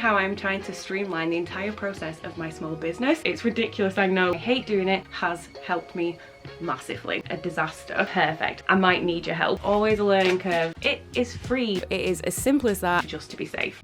how I'm trying to streamline the entire process of my small business. It's ridiculous, I know. I hate doing it. Has helped me massively. A disaster. Perfect. I might need your help. Always a learning curve. It is free. It is as simple as that, just to be safe.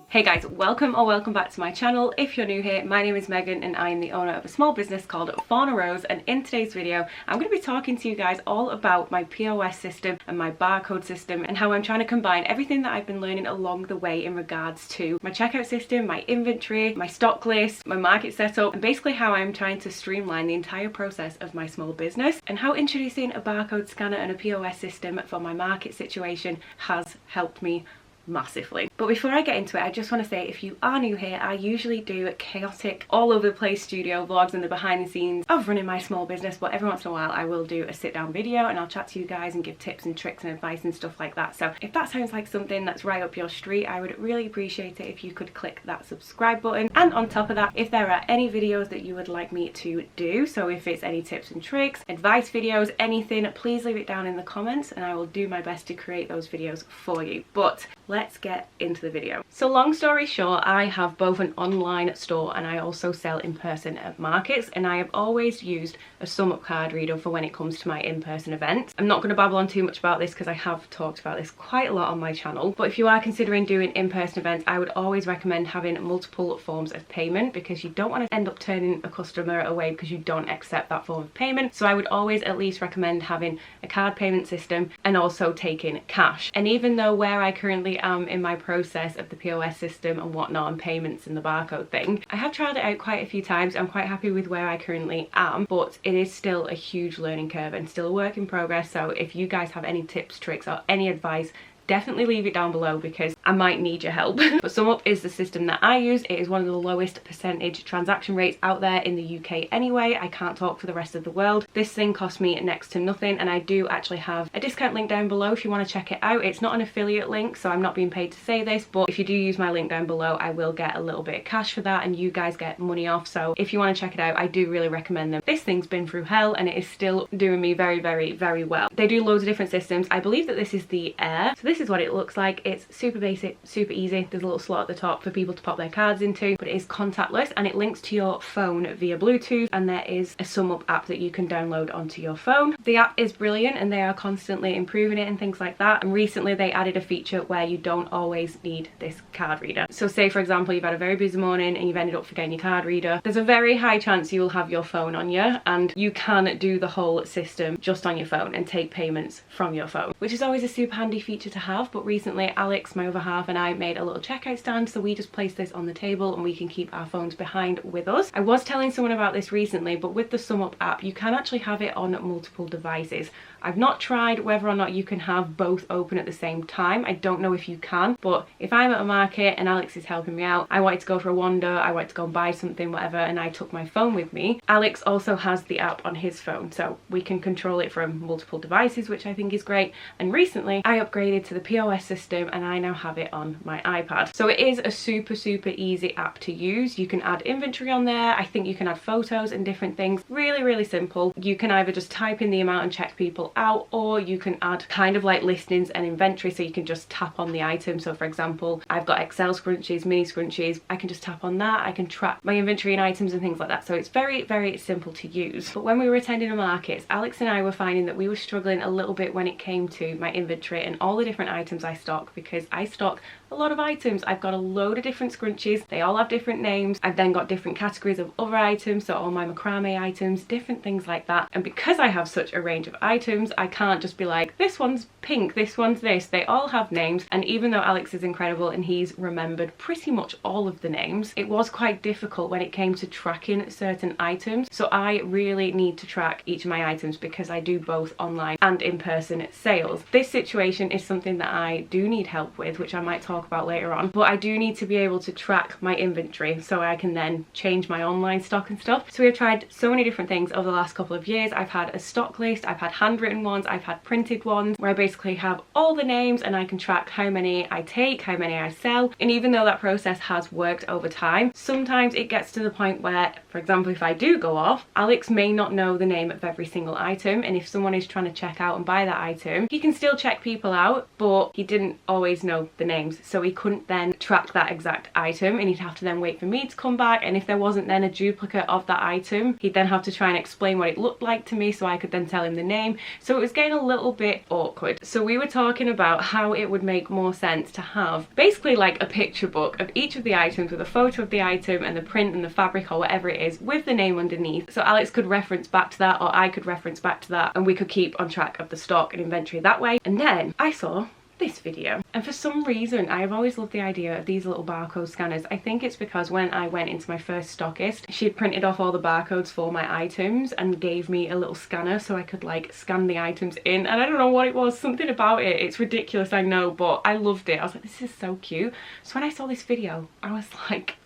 Hey guys, welcome or welcome back to my channel. If you're new here, my name is Megan and I am the owner of a small business called Fauna, and in today's video I'm going to be talking to you guys all about my POS system and my barcode system and how I'm trying to combine everything that I've been learning along the way in regards to my checkout system, my inventory, my stock list, my market setup, and basically how I'm trying to streamline the entire process of my small business and how introducing a barcode scanner and a POS system for my market situation has helped me massively. But before I get into it, I just want to say, if you are new here, I usually do chaotic, all over the place studio vlogs and the behind the scenes of running my small business, but every once in a while I will do a sit down video and I'll chat to you guys and give tips and tricks and advice and stuff like that. So if that sounds like something that's right up your street, I would really appreciate it if you could click that subscribe button. And on top of that, if there are any videos that you would like me to do, so if it's any tips and tricks, advice videos, anything, please leave it down in the comments and I will do my best to create those videos for you. But let's get into the video. So long story short, I have both an online store and I also sell in person at markets, and I have always used a sum up card reader for when it comes to my in-person events. I'm not going to babble on too much about this because I have talked about this quite a lot on my channel, but if you are considering doing in-person events, I would always recommend having multiple forms of payment because you don't want to end up turning a customer away because you don't accept that form of payment. So I would always at least recommend having a card payment system and also taking cash. And even though where I currently am in my process of the POS system and whatnot and payments and the barcode thing, I have tried it out quite a few times. I'm quite happy with where I currently am, but it is still a huge learning curve and still a work in progress. So if you guys have any tips, tricks or any advice, definitely leave it down below because I might need your help. But SumUp is the system that I use. It is one of the lowest percentage transaction rates out there in the UK anyway. I can't talk for the rest of the world. This thing cost me next to nothing, and I do actually have a discount link down below if you want to check it out. It's not an affiliate link, so I'm not being paid to say this, but if you do use my link down below, I will get a little bit of cash for that and you guys get money off. So if you want to check it out, I do really recommend them. This thing's been through hell and it is still doing me very, very, very well. They do loads of different systems. I believe that this is the Air. So this is what it looks like. It's super basic, super easy. There's a little slot at the top for people to pop their cards into, but it is contactless and it links to your phone via Bluetooth, and there is a SumUp app that you can download onto your phone. The app is brilliant and they are constantly improving it and things like that, and recently they added a feature where you don't always need this card reader. So say for example you've had a very busy morning and you've ended up forgetting your card reader, there's a very high chance you will have your phone on you and you can do the whole system just on your phone and take payments from your phone, which is always a super handy feature to have. But recently Alex, my other half, and I made a little checkout stand, so we just place this on the table and we can keep our phones behind with us. I was telling someone about this recently, but with the SumUp app you can actually have it on multiple devices. I've not tried whether or not you can have both open at the same time. I don't know if you can, but if I'm at a market and Alex is helping me out, I wanted to go for a wander, I wanted to go and buy something, whatever, and I took my phone with me, Alex also has the app on his phone, so we can control it from multiple devices, which I think is great. And recently I upgraded to the POS system and I now have it on my iPad. So it is a super easy app to use. You can add inventory on there. I think you can add photos and different things. Really simple. You can either just type in the amount and check people out, or you can add kind of like listings and inventory, so you can just tap on the item. So for example, I've got XL scrunchies, mini scrunchies, I can just tap on that. I can track my inventory and items and things like that. So it's very simple to use. But when we were attending the markets, Alex and I were finding that we were struggling a little bit when it came to my inventory and all the different items I stock, because I stock a lot of items. I've got a load of different scrunchies, they all have different names. I've then got different categories of other items, so all my macrame items, different things like that. And because I have such a range of items, I can't just be like, this one's pink, this one's this. They all have names, and even though Alex is incredible and he's remembered pretty much all of the names, it was quite difficult when it came to tracking certain items. So I really need to track each of my items because I do both online and in-person sales. This situation is something that I do need help with, which I might talk about later on, but I do need to be able to track my inventory so I can then change my online stock and stuff. So we've tried so many different things over the last couple of years. I've had a stock list, I've had handwritten certain ones I've had printed ones where I basically have all the names and I can track how many I take, how many I sell. And even though that process has worked over time, sometimes it gets to the point where, for example, if I do go off, Alex may not know the name of every single item, and if someone is trying to check out and buy that item, he can still check people out, but he didn't always know the names, so he couldn't then track that exact item, and he'd have to then wait for me to come back, and if there wasn't then a duplicate of that item, he'd then have to try and explain what it looked like to me so I could then tell him the name. So it was getting a little bit awkward. So we were talking about how it would make more sense to have basically like a picture book of each of the items with a photo of the item and the print and the fabric or whatever it is with the name underneath, so Alex could reference back to that, or I could reference back to that, and we could keep on track of the stock and inventory that way. And then I saw this video, and for some reason I have always loved the idea of these little barcode scanners. I think it's because when I went into my first stockist, she had printed off all the barcodes for my items and gave me a little scanner so I could like scan the items in, and I don't know what it was, something about it, it's ridiculous I know, but I loved it. I was like, this is so cute. So when I saw this video I was like,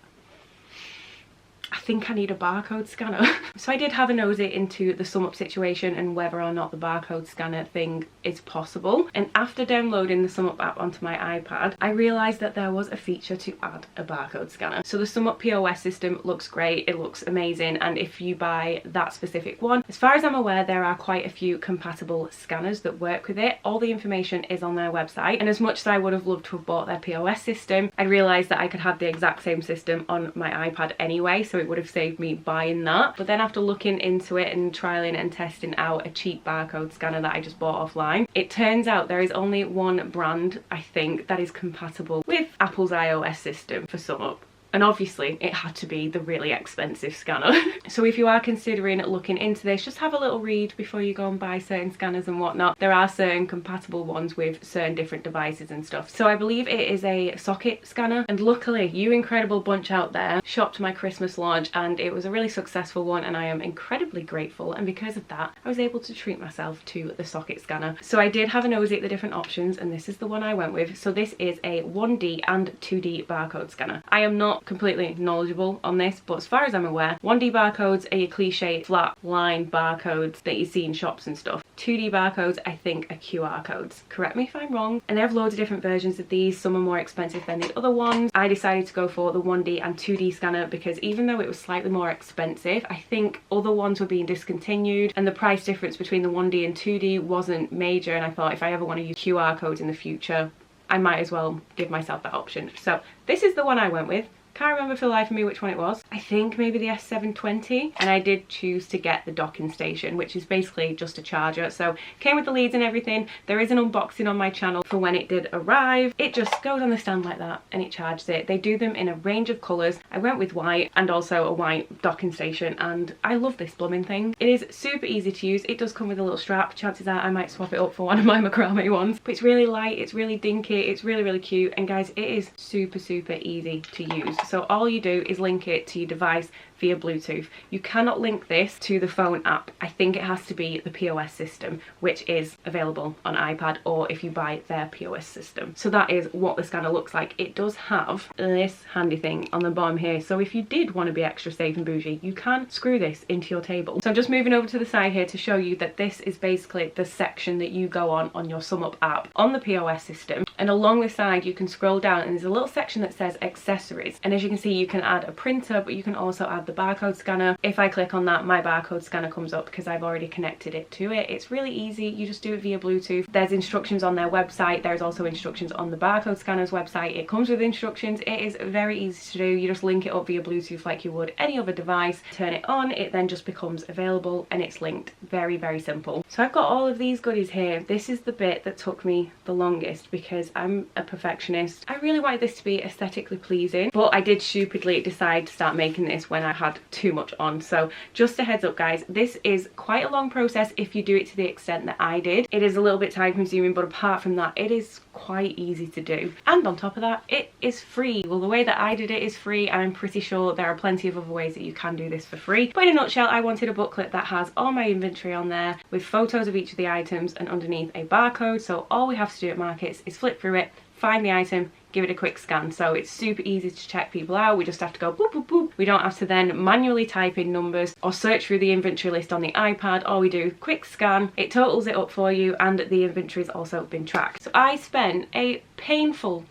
I think I need a barcode scanner. So I did have a nosy into the sum up situation and whether or not the barcode scanner thing is possible. And after downloading the sum up app onto my iPad, I realised that there was a feature to add a barcode scanner. So the sum up POS system looks great, it looks amazing, and if you buy that specific one, as far as I'm aware, there are quite a few compatible scanners that work with it. All the information is on their website, and as much as I would have loved to have bought their POS system, I realised that I could have the exact same system on my iPad anyway, so it would have saved me buying that. But then after looking into it and trialing and testing out a cheap barcode scanner that I just bought offline, it turns out there is only one brand, I think, that is compatible with Apple's iOS system for SumUp. And obviously it had to be the really expensive scanner. So if you are considering looking into this, just have a little read before you go and buy certain scanners and whatnot. There are certain compatible ones with certain different devices and stuff. So I believe it is a socket scanner, and luckily you incredible bunch out there shopped my Christmas launch and it was a really successful one, and I am incredibly grateful, and because of that I was able to treat myself to the socket scanner. So I did have a nosy at the different options, and this is the one I went with. So this is a 1D and 2D barcode scanner. I am not completely knowledgeable on this, but as far as I'm aware, 1D barcodes are your cliche flat line barcodes that you see in shops and stuff. 2D barcodes I think are QR codes. Correct me if I'm wrong. And they have loads of different versions of these. Some are more expensive than the other ones. I decided to go for the 1D and 2D scanner because even though it was slightly more expensive, I think other ones were being discontinued and the price difference between the 1D and 2D wasn't major, and I thought if I ever want to use QR codes in the future, I might as well give myself that option. So this is the one I went with. Can't remember for the life of me which one it was. I think maybe the S720, and I did choose to get the docking station, which is basically just a charger. So came with the leads and everything. There is an unboxing on my channel for when it did arrive. It just goes on the stand like that and it charges it. They do them in a range of colours. I went with white and also a white docking station, and I love this blooming thing. It is super easy to use. It does come with a little strap. Chances are I might swap it up for one of my macrame ones, but it's really light, it's really dinky, it's really cute, and guys, it is super easy to use. So all you do is link it to your device via Bluetooth. You cannot link this to the phone app. I think it has to be the POS system, which is available on iPad or if you buy their POS system. So that is what the scanner looks like. It does have this handy thing on the bottom here, so if you did want to be extra safe and bougie, you can screw this into your table. So I'm just moving over to the side here to show you that this is basically the section that you go on your SumUp app on the POS system, and along the side you can scroll down and there's a little section that says accessories, and as you can see you can add a printer, but you can also add the barcode scanner. If I click on that, my barcode scanner comes up because I've already connected it to it. It's really easy, you just do it via Bluetooth. There's instructions on their website, there's also instructions on the barcode scanner's website. It comes with instructions. It is very easy to do. You just link it up via Bluetooth like you would any other device, turn it on, it then just becomes available and it's linked. Very simple. So I've got all of these goodies here. This is the bit that took me the longest because I'm a perfectionist. I really wanted this to be aesthetically pleasing, but I did stupidly decide to start making this when I had too much on. So just a heads up guys, this is quite a long process if you do it to the extent that I did. It is a little bit time consuming, but apart from that it is quite easy to do, and on top of that it is free. Well, the way that I did it is free, and I'm pretty sure there are plenty of other ways that you can do this for free. But in a nutshell, I wanted a booklet that has all my inventory on there with photos of each of the items and underneath a barcode, so all we have to do at markets is flip through it, find the item, give it a quick scan. So it's super easy to check people out. We just have to go boop, boop, boop. We don't have to then manually type in numbers or search through the inventory list on the iPad. All we do, quick scan, it totals it up for you, and the inventory's also been tracked. So I spent a painful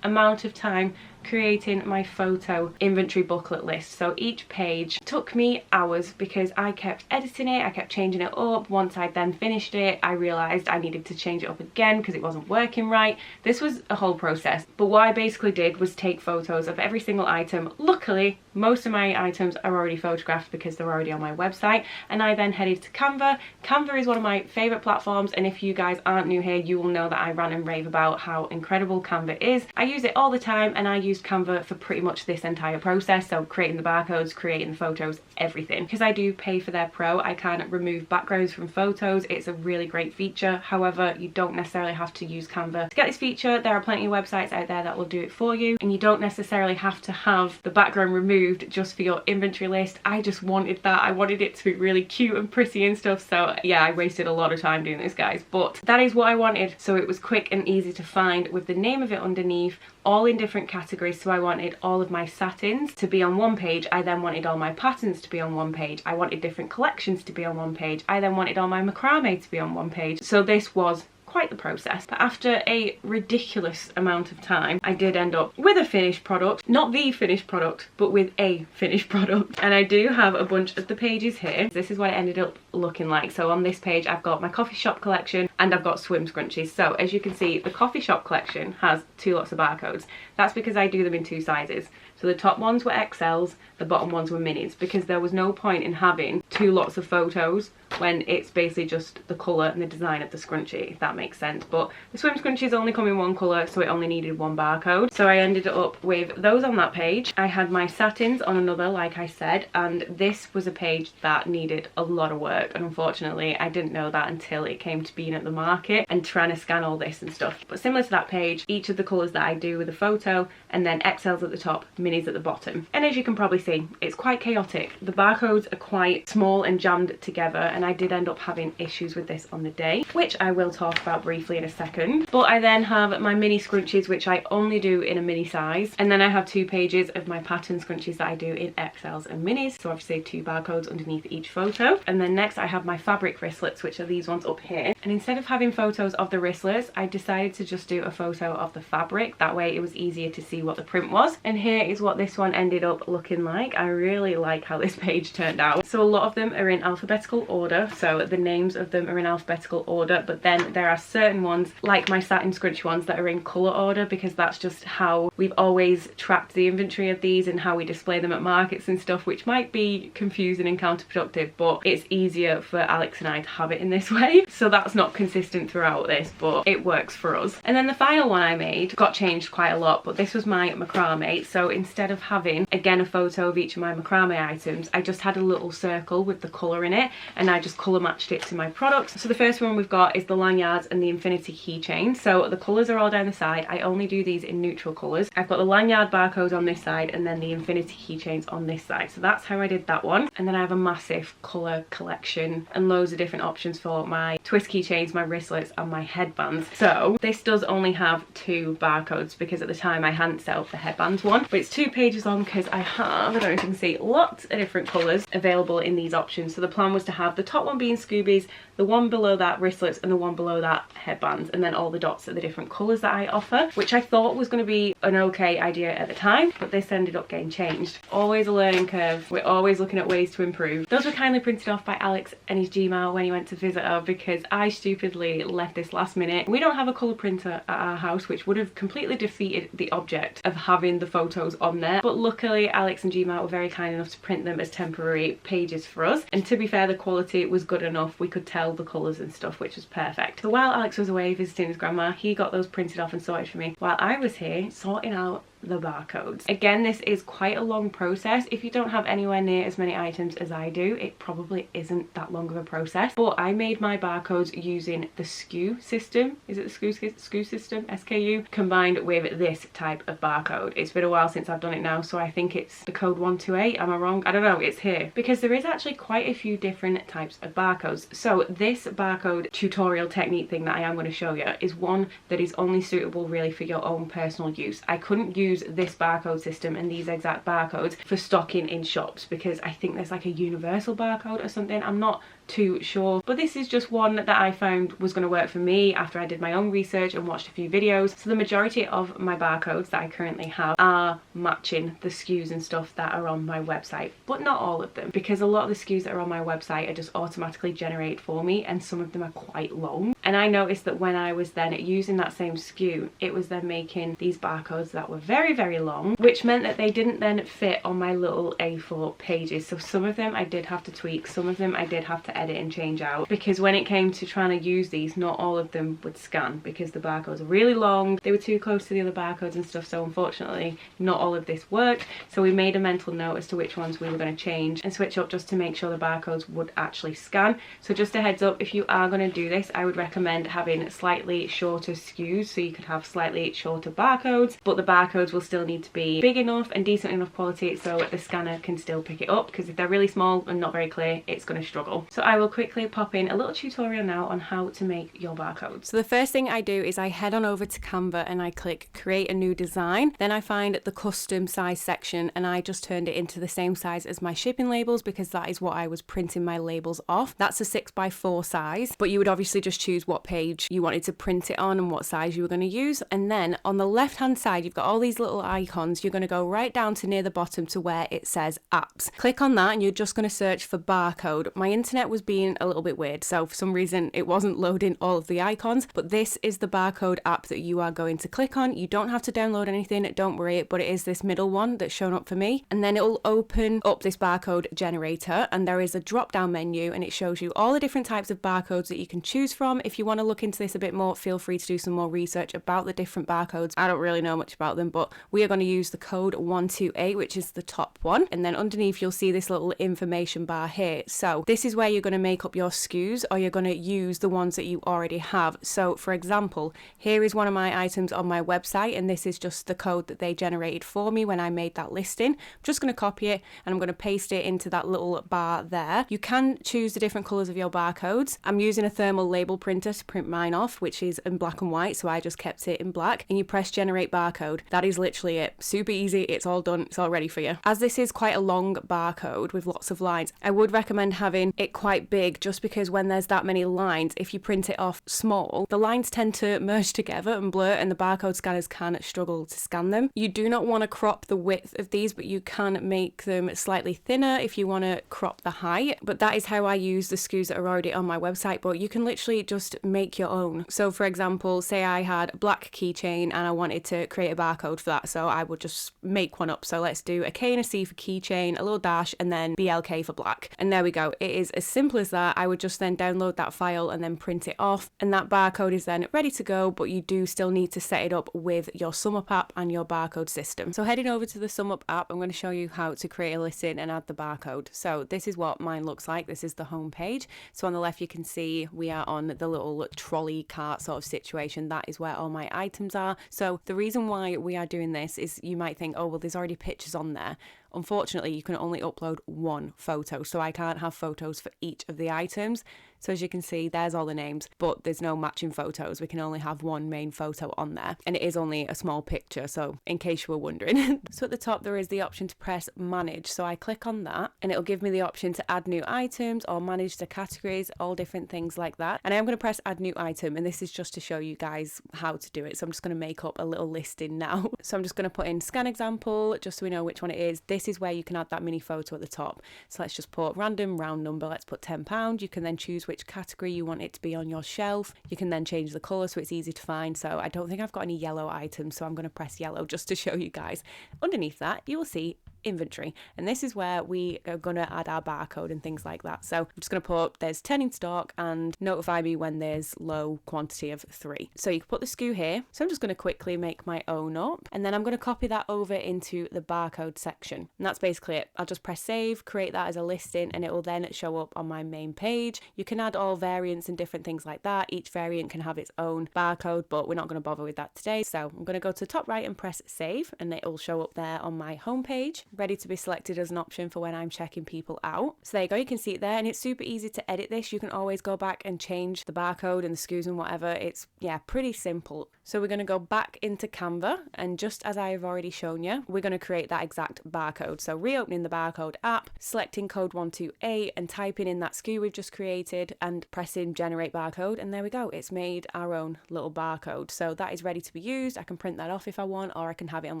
amount of time creating my photo inventory booklet list. So each page took me hours because I kept editing it, I kept changing it up. Once I'd then finished it, I realised I needed to change it up again because it wasn't working right. This was a whole process, but what I basically did was take photos of every single item. Luckily, most of my items are already photographed because they're already on my website, and I then headed to Canva. Canva is one of my favourite platforms, and if you guys aren't new here, you will know that I rant and rave about how incredible Canva is. I use it all the time, and I used Canva for pretty much this entire process, so creating the barcodes, creating the photos, everything. Because I do pay for their pro, I can remove backgrounds from photos. It's a really great feature. However, you don't necessarily have to use Canva to get this feature. There are plenty of websites out there that will do it for you, and you don't necessarily have to have the background removed just for your inventory list. I just wanted that. I wanted it to be really cute and pretty and stuff, so yeah, I wasted a lot of time doing this, guys, but that is what I wanted. So it was quick and easy to find with the name of it underneath, all in different categories. So I wanted all of my satins to be on one page. I then wanted all my patterns to be on one page. I wanted different collections to be on one page. I then wanted all my macrame to be on one page. So this was quite the process, but after a ridiculous amount of time, I did end up with a finished product. Not the finished product, but with a finished product. And I do have a bunch of the pages here. This is what it ended up looking like. So on this page, I've got my coffee shop collection and I've got swim scrunchies. So as you can see, the coffee shop collection has 2 lots of barcodes. That's because I do them in 2 sizes. So the top ones were XLs, the bottom ones were minis, because there was no point in having 2 lots of photos when it's basically just the colour and the design of the scrunchie, if that makes sense. But the swim scrunchies only come in 1 colour, so it only needed 1 barcode. So I ended up with those on that page. I had my satins on another, like I said, and this was a page that needed a lot of work. And unfortunately, I didn't know that until it came to being at the market and trying to scan all this and stuff. But similar to that page, each of the colours that I do with a photo, and then XLs at the top, minis at the bottom. And as you can probably see, it's quite chaotic. The barcodes are quite small and jammed together, and I did end up having issues with this on the day, which I will talk about briefly in a second. But I then have my mini scrunchies, which I only do in a mini size, and then I have 2 pages of my pattern scrunchies that I do in XLs and minis, so obviously 2 barcodes underneath each photo. And then next I have my fabric wristlets, which are these ones up here, and instead of having photos of the wristlets, I decided to just do a photo of the fabric. That way it was easier to see what the print was. And here is what this one ended up looking like. I really like how this page turned out. So a lot of them are in alphabetical order, so the names of them are in alphabetical order, but then there are certain ones, like my satin scrunch ones, that are in colour order, because that's just how we've always tracked the inventory of these and how we display them at markets and stuff, which might be confusing and counterproductive, but it's easier for Alex and I to have it in this way. So that's not consistent throughout this, but it works for us. And then the final one I made got changed quite a lot, but this was my macrame. So instead of having, again, a photo of each of my macrame items, I just had a little circle with the colour in it, and I just colour matched it to my products. So the first one we've got is the lanyards and the infinity keychain. So the colours are all down the side. I only do these in neutral colours. I've got the lanyard barcode on this side and then the infinity keychains on this side. So that's how I did that one. And then I have a massive colour collection and loads of different options for my twist keychains, my wristlets and my headbands. So this does only have 2 barcodes because at the time I hadn't set up the headbands one, but it's 2 pages long because I have, I don't know if you can see, lots of different colours available in these options. So the plan was to have the top one being Scoobies, the one below that wristlets, and the one below that headbands, and then all the dots are the different colours that I offer, which I thought was going to be an okay idea at the time, but this ended up getting changed. Always a learning curve. We're always looking at ways to improve. Those were kindly printed off by Alex and his Gmail when he went to visit her, because I stupidly left this last minute. We don't have a colour printer at our house, which would have completely defeated the object of having the photos on there, but luckily Alex and Gmail were very kind enough to print them as temporary pages for us, and to be fair, the quality was good enough. We could tell the colours and stuff, which was perfect. So while Alex was away visiting his grandma, he got those printed off and sorted for me, while I was here sorting out the barcodes. Again, this is quite a long process. If you don't have anywhere near as many items as I do, it probably isn't that long of a process. But I made my barcodes using the SKU system. Is it the SKU system? SKU? Combined with this type of barcode. It's been a while since I've done it now, so I think it's the code 128. Am I wrong? I don't know. It's here. Because there is actually quite a few different types of barcodes. So this barcode tutorial technique thing that I am going to show you is one that is only suitable really for your own personal use. I couldn't use this barcode system and these exact barcodes for stocking in shops because I think there's like a universal barcode or something. I'm not too sure, but this is just one that I found was going to work for me after I did my own research and watched a few videos. So the majority of my barcodes that I currently have are matching the SKUs and stuff that are on my website, but not all of them, because a lot of the SKUs that are on my website are just automatically generated for me, and some of them are quite long. And I noticed that when I was then using that same SKU, it was then making these barcodes that were very, very long, which meant that they didn't then fit on my little A4 pages. So some of them I did have to tweak, some of them I did have to edit and change out, because when it came to trying to use these, not all of them would scan because the barcodes are really long. They were too close to the other barcodes and stuff, so unfortunately not all of this worked. So we made a mental note as to which ones we were going to change and switch up just to make sure the barcodes would actually scan. So just a heads up, if you are going to do this, I would recommend having slightly shorter SKUs so you could have slightly shorter barcodes, but the barcodes will still need to be big enough and decent enough quality so the scanner can still pick it up, because if they're really small and not very clear, it's going to struggle. So I will quickly pop in a little tutorial now on how to make your barcodes. So the first thing I do is I head on over to Canva and I click create a new design. Then I find the custom size section and I just turned it into the same size as my shipping labels because that is what I was printing my labels off. That's a 6x4 size, but you would obviously just choose what page you wanted to print it on and what size you were going to use. And then on the left hand side, you've got all these little icons. You're going to go right down to near the bottom to where it says apps. Click on that and you're just going to search for barcode. My internet was being a little bit weird, so for some reason it wasn't loading all of the icons, but this is the barcode app that you are going to click on. You don't have to download anything, don't worry, but it is this middle one that's shown up for me, and then it will open up this barcode generator and there is a drop down menu and it shows you all the different types of barcodes that you can choose from. If you want to look into this a bit more, feel free to do some more research about the different barcodes. I don't really know much about them, but we are going to use the code 128, which is the top one, and then underneath you'll see this little information bar here. So this is where you're going to make up your SKUs, or you're going to use the ones that you already have. So for example, here is one of my items on my website and this is just the code that they generated for me when I made that listing. I'm just going to copy it and I'm going to paste it into that little bar there. You can choose the different colors of your barcodes. I'm using a thermal label printer to print mine off, which is in black and white, so I just kept it in black, and you press generate barcode. That is literally it. Super easy. It's all done. It's all ready for you. As this is quite a long barcode with lots of lines, I would recommend having it quite big, just because when there's that many lines, if you print it off small, the lines tend to merge together and blur, and the barcode scanners can struggle to scan them. You do not want to crop the width of these, but you can make them slightly thinner if you want to crop the height. But that is how I use the SKUs that are already on my website, but you can literally just make your own. So for example, say I had a black keychain and I wanted to create a barcode for that, so I would just make one up. So let's do a K and a C for keychain, a little dash, and then BLK for black. And there we go. It is as simple as that. I would just then download that file and then print it off, and that barcode is then ready to go, but you do still need to set it up with your SumUp app and your barcode system. So heading over to the SumUp app, I'm going to show you how to create a listing and add the barcode. So this is what mine looks like. This is the home page. So on the left you can see we are on the little trolley cart sort of situation. That is where all my items are. So the reason why we are doing this is, you might think, oh well, there's already pictures on there. Unfortunately, you can only upload one photo, so I can't have photos for each of the items. So as you can see, there's all the names, but there's no matching photos. We can only have one main photo on there, and it is only a small picture, so in case you were wondering. So at the top there is the option to press manage, so I click on that and it'll give me the option to add new items or manage the categories, all different things like that. And I am going to press add new item, and this is just to show you guys how to do it. So I'm just going to make up a little listing now. So I'm just going to put in scan example just so we know which one it is. This is where you can add that mini photo at the top. So let's just put random round number. Let's put £10. You can then choose which category you want it to be on your shelf. You can then change the colour so it's easy to find. So I don't think I've got any yellow items, so I'm going to press yellow just to show you guys. Underneath that you will see inventory, and this is where we are going to add our barcode and things like that. So I'm just going to put there's 10 in stock and notify me when there's low quantity of 3. So you can put the SKU here. So I'm just going to quickly make my own up, and then I'm going to copy that over into the barcode section, and that's basically it. I'll just press save, create that as a listing, and it will then show up on my main page. You can add all variants and different things like that. Each variant can have its own barcode, but we're not going to bother with that today. So I'm going to go to the top right and press save, and it will show up there on my home page, ready to be selected as an option for when I'm checking people out. So there you go, you can see it there, and it's super easy to edit this. You can always go back and change the barcode and the SKUs and whatever. It's, yeah, pretty simple. So we're going to go back into Canva, and just as I've already shown you, we're going to create that exact barcode. So reopening the Barcode app, selecting code 128 and typing in that SKU we've just created and pressing generate barcode, and there we go, it's made our own little barcode. So that is ready to be used. I can print that off if I want, or I can have it on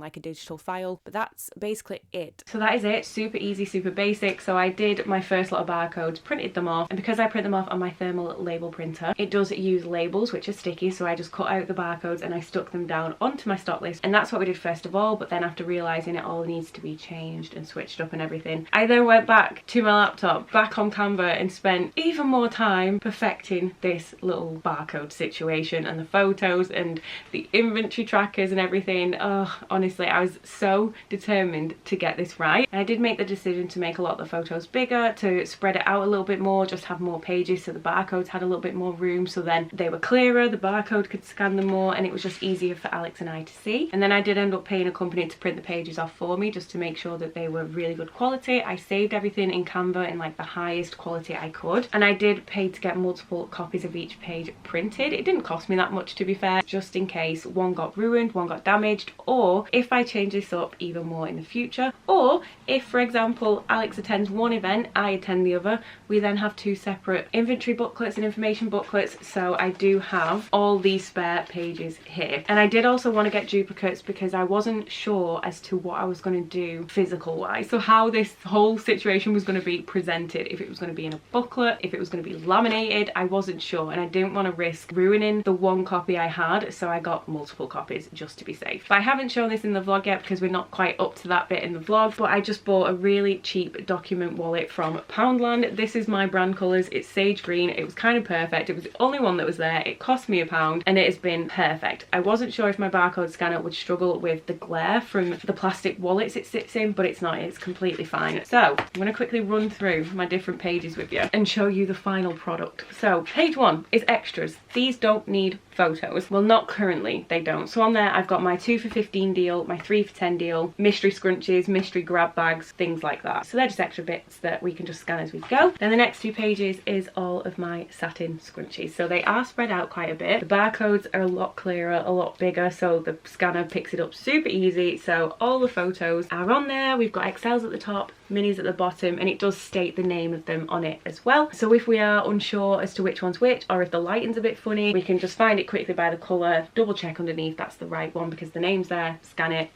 like a digital file, but that's basically it. So that is it, super easy, super basic. So I did my first lot of barcodes, printed them off, and because I print them off on my thermal label printer, it does use labels which are sticky, so I just cut out the barcodes and I stuck them down onto my stock list, and that's what we did first of all. But then after realizing it all needs to be changed and switched up and everything, I then went back to my laptop, back on Canva, and spent even more time perfecting this little barcode situation and the photos and the inventory trackers and everything. Oh, honestly, I was so determined to get this right. And I did make the decision to make a lot of the photos bigger, to spread it out a little bit more, just have more pages so the barcodes had a little bit more room, so then they were clearer, the barcode could scan them more, and it was just easier for Alex and I to see. And then I did end up paying a company to print the pages off for me, just to make sure that they were really good quality. I saved everything in Canva in like the highest quality I could, and I did pay to get multiple copies of each page printed. It didn't cost me that much, to be fair, just in case one got ruined, one got damaged, or if I change this up even more in the future, or if, for example, Alex attends one event, I attend the other, we then have 2 separate inventory booklets and information booklets. So I do have all these spare pages here. And I did also want to get duplicates because I wasn't sure as to what I was going to do physical wise, so how this whole situation was going to be presented, if it was going to be in a booklet, if it was going to be laminated. I wasn't sure, and I didn't want to risk ruining the one copy I had, so I got multiple copies just to be safe. But I haven't shown this in the vlog yet because we're not quite up to that bit in the vlog, but I just bought a really cheap document wallet from Poundland. This is my brand colours, it's sage green. It was kind of perfect, it was the only one that was there, it cost me £1, and it has been perfect. I wasn't sure if my barcode scanner would struggle with the glare from the plastic wallets it sits in, but it's not, it's completely fine. So I'm going to quickly run through my different pages with you and show you the final product. So page 1 is extras. These don't need photos. Well, not currently, they don't. So on there I've got my 2 for 15 deal, my 3 for 10 deal, mystery scrunchies, mystery grab bags, things like that. So they're just extra bits that we can just scan as we go. Then the next 2 pages is all of my satin scrunchies. So they are spread out quite a bit. The barcodes are a lot clearer, a lot bigger, so the scanner picks it up super easy. So all the photos are on there. We've got XLs at the top, minis at the bottom, and it does state the name of them on it as well. So if we are unsure as to which one's which, or if the lighting's a bit funny, we can just find it quickly by the colour, double check underneath that's the right one because the name's there, scan it,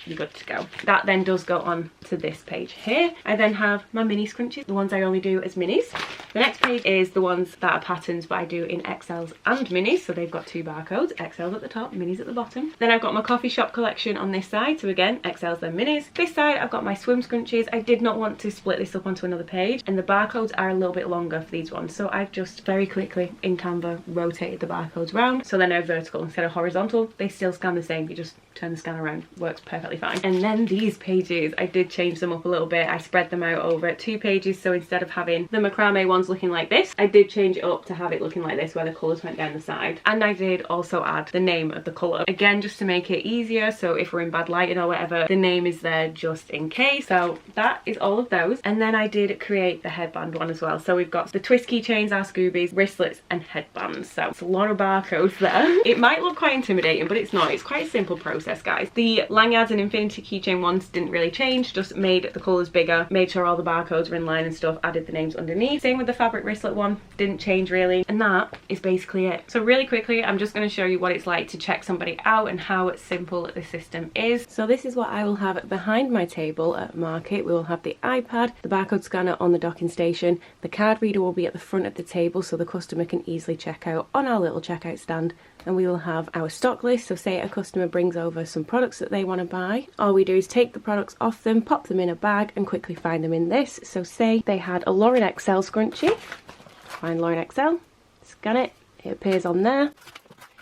you're good to go. That then does go on to this page here. I then have my mini scrunchies, the ones I only do as minis. The next page is the ones that are patterns, but I do in XLs and minis, so they've got 2 barcodes, XLs at the top, minis at the bottom. Then I've got my coffee shop collection on this side, so again, XLs then minis. This side I've got my swim scrunchies. I did not want to split this up onto another page, and the barcodes are a little bit longer for these ones, so I've just very quickly in Canva rotated the barcodes around so they're now vertical instead of horizontal. They still scan the same, you just turn the scanner around, works perfectly fine. And then these pages, I did change them up a little bit. I spread them out over 2 pages, so instead of having the macrame ones looking like this, I did change it up to have it looking like this, where the colours went down the side. And I did also add the name of the colour, again just to make it easier, so if we're in bad lighting or whatever, the name is there just in case. So that is all of those. And then I did create the headband one as well. So we've got the twist keychains, our Scoobies, wristlets and headbands. So it's a lot of barcodes there. It might look quite intimidating, but it's not. It's quite a simple process, guys. The lanyards and infinity keychain ones didn't really change, just made the colours bigger, made sure all the barcodes were in line and stuff, added the names underneath. Same with the fabric wristlet one, didn't change really, and that is basically it. So really quickly, I'm just going to show you what it's like to check somebody out and how simple the system is. So this is what I will have behind my table at Market. We will have the iPad, the barcode scanner on the docking station, the card reader will be at the front of the table so the customer can easily check out on our little checkout stand, and we will have our stock list. So say a customer brings over some products that they want to buy, all we do is take the products off them, pop them in a bag and quickly find them in this. So say they had a Lauren XL scrunchie, find Lauren XL, scan it, it appears on there.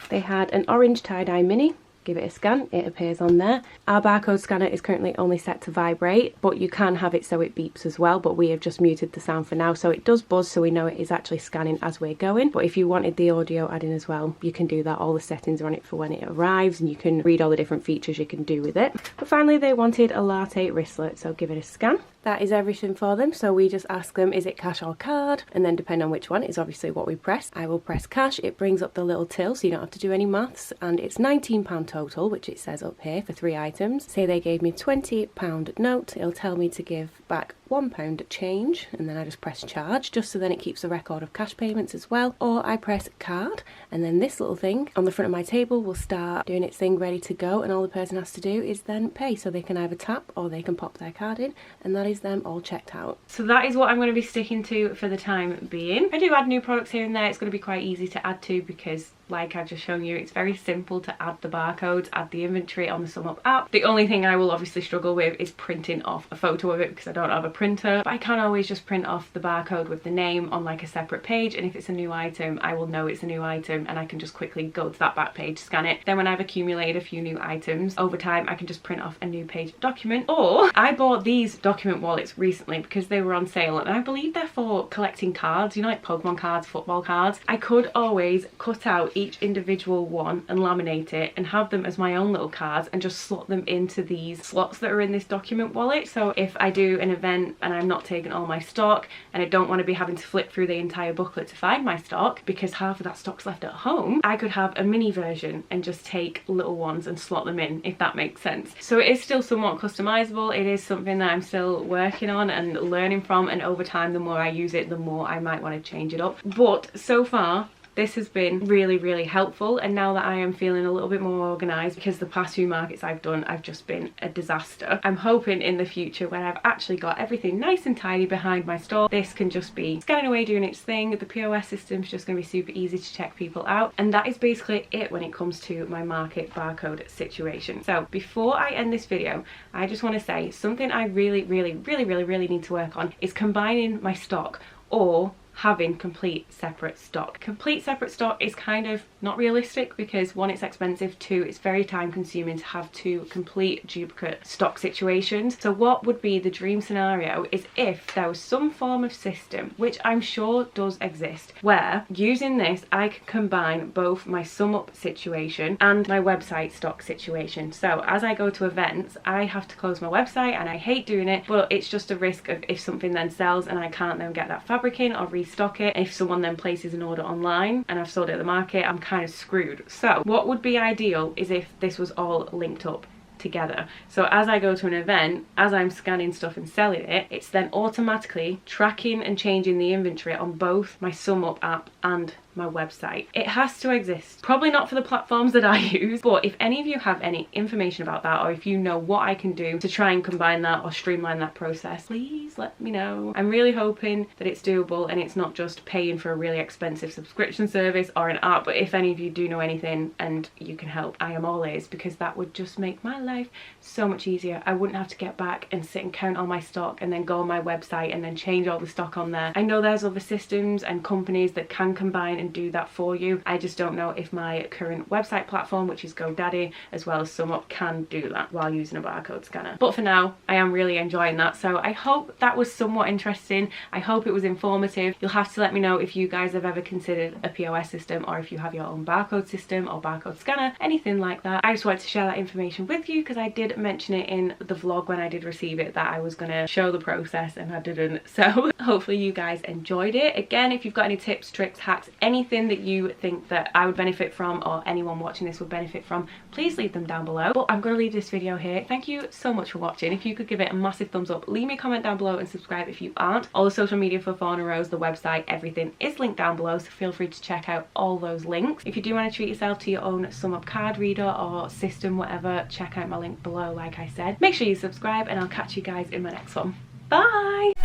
They had an orange tie-dye mini, give it a scan, it appears on there. Our barcode scanner is currently only set to vibrate, but you can have it so it beeps as well, but we have just muted the sound for now, so it does buzz so we know it is actually scanning as we're going. But if you wanted the audio adding as well, you can do that. All the settings are on it for when it arrives, and you can read all the different features you can do with it. But finally they wanted a latte wristlet, so give it a scan. That is everything for them, so we just ask them, is it cash or card? And then depending on which one is obviously what we press. I will press cash, it brings up the little till so you don't have to do any maths, and it's £19 total, which it says up here for 3 items. Say they gave me £20 note, it'll tell me to give back £1 change, and then I just press charge, just so then it keeps a record of cash payments as well. Or I press card, and then this little thing on the front of my table will start doing its thing, ready to go, and all the person has to do is then pay. So they can either tap or they can pop their card in, and that is them all checked out. So that is what I'm going to be sticking to for the time being. I do add new products here and there. It's going to be quite easy to add to because, like I've just shown you, it's very simple to add the barcodes, add the inventory on the SumUp app. The only thing I will obviously struggle with is printing off a photo of it because I don't have a printer, but I can always just print off the barcode with the name on like a separate page, and if it's a new item I will know it's a new item and I can just quickly go to that back page, scan it. Then when I've accumulated a few new items over time, I can just print off a new page document. Or I bought these document wallets recently because they were on sale, and I believe they're for collecting cards, you know, like Pokemon cards, football cards. I could always cut out each individual one and laminate it and have them as my own little cards and just slot them into these slots that are in this document wallet. So if I do an event and I'm not taking all my stock and I don't want to be having to flip through the entire booklet to find my stock because half of that stock's left at home, I could have a mini version and just take little ones and slot them in, if that makes sense. So it is still somewhat customizable. It is something that I'm still working on and learning from, and over time the more I use it the more I might want to change it up. But so far this has been really helpful, and now that I am feeling a little bit more organised, because the past few markets I've done I've just been a disaster, I'm hoping in the future when I've actually got everything nice and tidy behind my store, this can just be scanning away doing its thing. The POS system's just going to be super easy to check people out, and that is basically it when it comes to my market barcode situation. So before I end this video, I just want to say something I really need to work on is combining my stock, or having complete separate stock. Complete separate stock is kind of not realistic because one, it's expensive, two, it's very time consuming to have two complete duplicate stock situations. So what would be the dream scenario is if there was some form of system, which I'm sure does exist, where using this I can combine both my SumUp situation and my website stock situation. So as I go to events I have to close my website, and I hate doing it, but it's just a risk of if something then sells and I can't then get that fabric in or restock it, if someone then places an order online and I've sold it at the market, I'm kind of screwed. So what would be ideal is if this was all linked up together. So as I go to an event, as I'm scanning stuff and selling it, it's then automatically tracking and changing the inventory on both my SumUp app and my website. It has to exist. Probably not for the platforms that I use, but if any of you have any information about that, or if you know what I can do to try and combine that or streamline that process, please let me know. I'm really hoping that it's doable and it's not just paying for a really expensive subscription service or an app. But if any of you do know anything and you can help, I am all ears, because that would just make my life so much easier. I wouldn't have to get back and sit and count all my stock and then go on my website and then change all the stock on there. I know there's other systems and companies that can combine and do that for you. I just don't know if my current website platform, which is GoDaddy as well as SumUp, can do that while using a barcode scanner. But for now I am really enjoying that, so I hope that was somewhat interesting. I hope it was informative. You'll have to let me know if you guys have ever considered a POS system, or if you have your own barcode system or barcode scanner, anything like that. I just wanted to share that information with you because I did mention it in the vlog when I did receive it that I was going to show the process and I didn't. So hopefully you guys enjoyed it. Again, if you've got any tips, tricks, hacks, anything that you think that I would benefit from or anyone watching this would benefit from, please leave them down below. But I'm going to leave this video here. Thank you so much for watching. If you could give it a massive thumbs up, leave me a comment down below and subscribe if you aren't. All the social media for Fauna Rose, the website, everything is linked down below, so feel free to check out all those links. If you do want to treat yourself to your own SumUp card reader or system, whatever, check out my link below like I said. Make sure you subscribe and I'll catch you guys in my next one. Bye!